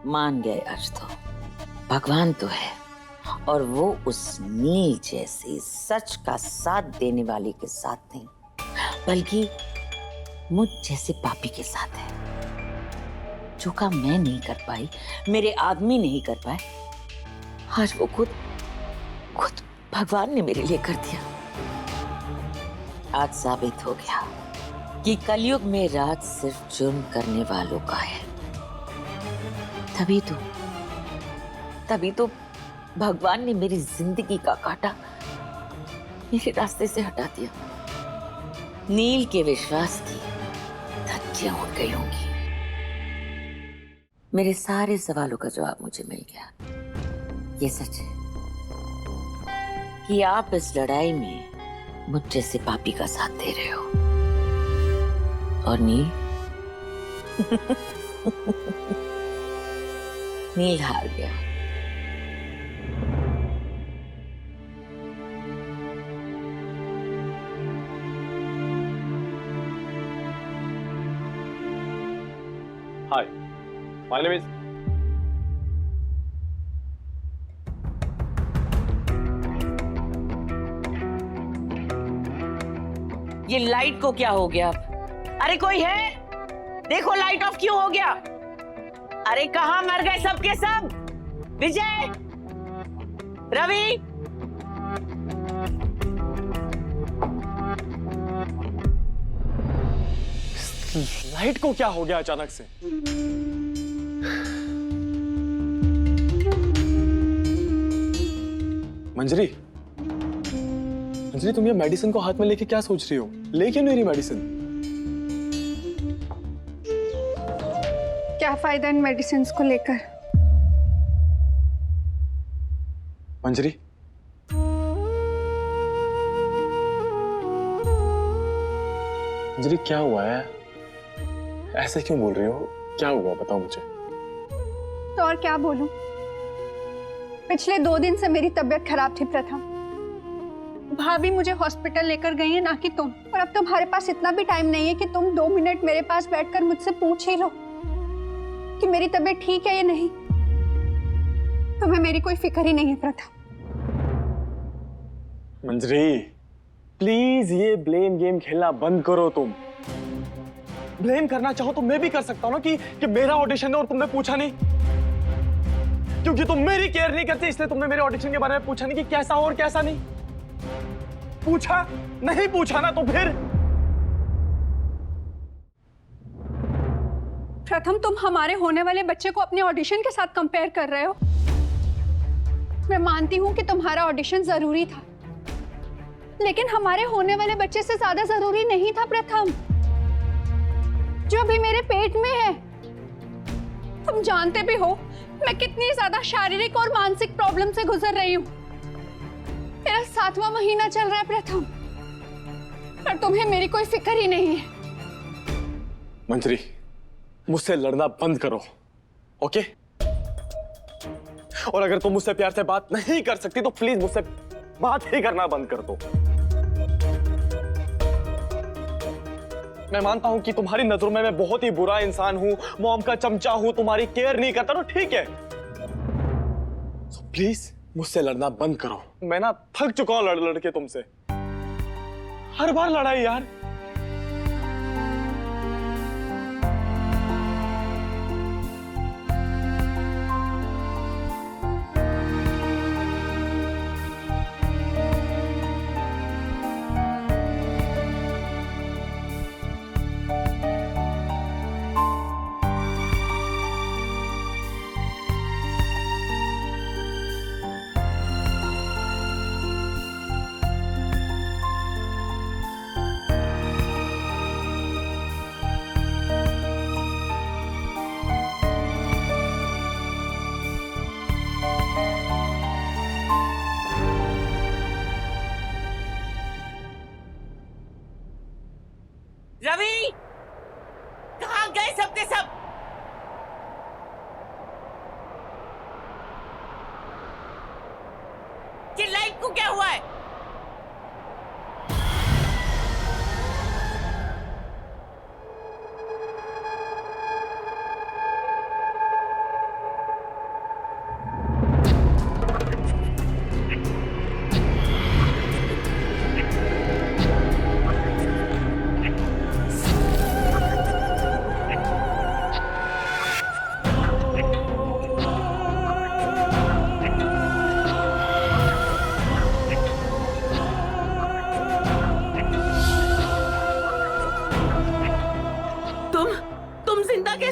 मान गए आज तो। भगवान तो है और वो उस नील जैसी सच का साथ देने वाली के साथ नहीं बल्कि मुझ जैसे पापी के साथ है। जो काम मैं नहीं कर पाई, मेरे आदमी नहीं कर पाए, आज वो खुद भगवान ने मेरे लिए कर दिया। आज साबित हो गया कि कलयुग में राज सिर्फ जुर्म करने वालों का है। तभी तो भगवान ने मेरी जिंदगी का कांटा मेरे रास्ते से हटा दिया। नील के विश्वास की धज्जियां उड़ गई होंगी। मेरे सारे सवालों का जवाब मुझे मिल गया। ये सच है कि आप इस लड़ाई में मुझ जैसे पापी का साथ दे रहे हो और नील नील हार गया। Hi, my name is. ये लाइट को क्या हो गया? अरे कोई है? देखो लाइट ऑफ क्यों हो गया? अरे कहां मर गए सबके सब? विजय, रवि, लाइट को क्या हो गया अचानक से? मंजरी, मंजरी तुम ये मेडिसिन को हाथ में लेके क्या सोच रही हो? लेके नहीं रही मेडिसिन? क्या फायदा इन मेडिसिन को लेकर? मंजरी, मंजरी क्या हुआ है? ऐसे क्यों बोल रही हो? क्या हुआ बताओ मुझे। तो और क्या बोलूं? पिछले 2 दिन से मेरी तबीयत खराब थी प्रथम। भाभी मुझे हॉस्पिटल लेकर गई है, ना कि तुम। और अब तुम्हारे पास इतना भी टाइम नहीं है कि तुम 2 मिनट मेरे पास बैठकर मुझसे पूछ ही लो कि मेरी तबीयत ठीक है या नहीं। तुम्हें मेरी कोई फिक्र ही नहीं है प्रथम। मंजरी प्लीज ये ब्लेम गेम खेलना बंद करो। तुम ब्लेम करना चाहो तो मैं भी कर सकता हूं ना कि मेरा ऑडिशन है और तुमने पूछा नहीं। क्योंकि तुम मेरी केयर नहीं करते इसलिए तुमने मेरे ऑडिशन के बारे में पूछा नहीं कि कैसा हो और कैसा नहीं। पूछा नहीं, पूछा ना तो फिर। प्रथम तुम हमारे होने वाले बच्चे को अपने ऑडिशन के साथ कंपेयर कर रहे हो। मैं मानती हूं कि तुम्हारा ऑडिशन जरूरी था, लेकिन हमारे होने वाले बच्चे से ज्यादा जरूरी नहीं था प्रथम, जो अभी मेरे पेट में है। तुम जानते भी हो मैं कितनी ज्यादा शारीरिक और मानसिक प्रॉब्लम से गुजर रही हूँ। मेरा 7वां महीना चल रहा है प्रथम, पर तुम्हें मेरी कोई फिक्र ही नहीं है। मंजरी मुझसे लड़ना बंद करो, ओके? और अगर तुम मुझसे प्यार से बात नहीं कर सकती तो प्लीज मुझसे बात ही करना बंद कर दो। मैं मानता हूं कि तुम्हारी नजरों में मैं बहुत ही बुरा इंसान हूं, मॉम का चमचा हूं, तुम्हारी केयर नहीं करता, तो ठीक है। So प्लीज मुझसे लड़ना बंद करो। मैं ना थक चुका हूं लड़ लड़ के तुमसे। हर बार लड़ाई यार। रवि, कहां गए सबके सब? ये लाइट को क्या हुआ है?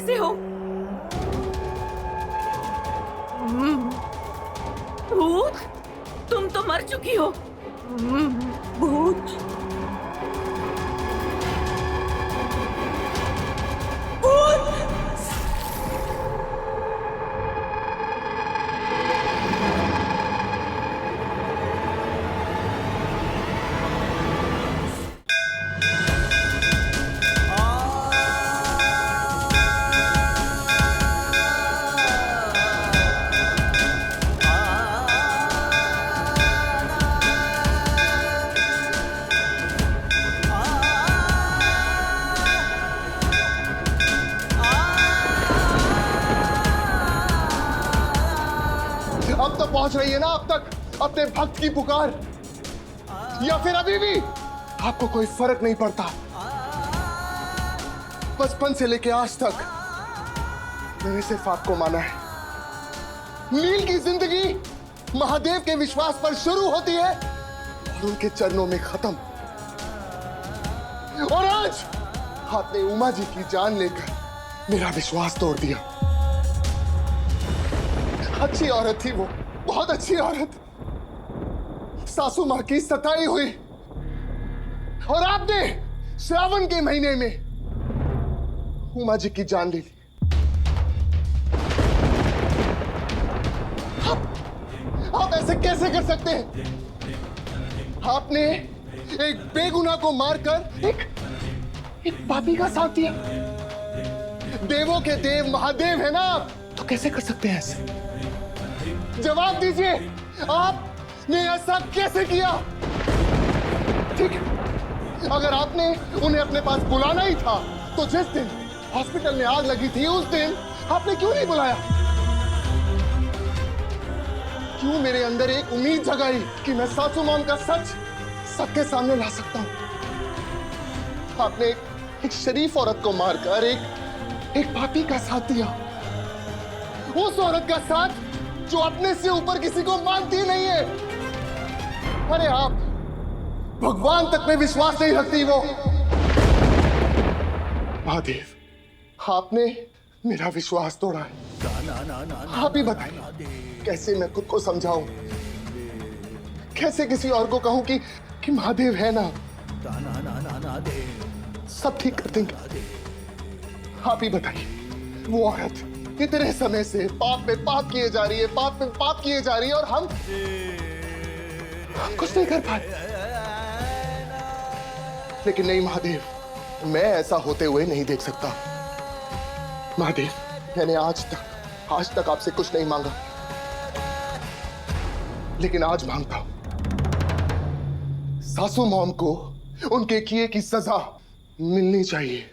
कैसे हो? भूत, तुम तो मर चुकी हो। भूत, भूत। अब तो पहुंच रही है ना अब तक अपने भक्त की पुकार, या फिर अभी भी आपको कोई फर्क नहीं पड़ता? बचपन से लेके आज तक मैंने सिर्फ आपको माना है। नील की जिंदगी महादेव के विश्वास पर शुरू होती है और उनके चरणों में खत्म। और आज आपने उमा जी की जान लेकर मेरा विश्वास तोड़ दिया। अच्छी औरत थी वो, बहुत अच्छी औरत, सासू मां की सताई हुई, और आपने श्रावण के महीने में उमा जी की जान ले ली। आप ऐसे कैसे कर सकते हैं? आपने एक बेगुनाह को मारकर एक पापी का साथ दिया। देवों के देव महादेव है ना आप, तो कैसे कर सकते हैं ऐसे? जवाब दीजिए, आपने ऐसा कैसे किया? ठीक है, अगर आपने उन्हें अपने पास बुलाना ही था तो जिस दिन हॉस्पिटल में आग लगी थी उस दिन आपने क्यों नहीं बुलाया? क्यों मेरे अंदर एक उम्मीद जगाई कि मैं सासू मां का सच सबके सामने ला सकता हूं? आपने एक शरीफ औरत को मारकर एक पापी का साथ दिया, उस औरत का साथ जो अपने से ऊपर किसी को मानती नहीं है। अरे आप भगवान तक में विश्वास नहीं रखती वो। महादेव, आपने मेरा विश्वास तोड़ा है। आप ही बताइए, कैसे मैं खुद को समझाऊं? कैसे किसी और को कहूं कि महादेव है ना, सब ठीक कर देंगे? आप ही बताइए, वो औरत इतने समय से पाप पे पाप किए जा रही है, पाप पे पाप किए जा रही है, और हम कुछ नहीं कर पाए। लेकिन नहीं महादेव, मैं ऐसा होते हुए नहीं देख सकता। महादेव, मैंने आज तक आपसे कुछ नहीं मांगा, लेकिन आज मांगता हूं। सासू मॉम को उनके किए की सजा मिलनी चाहिए।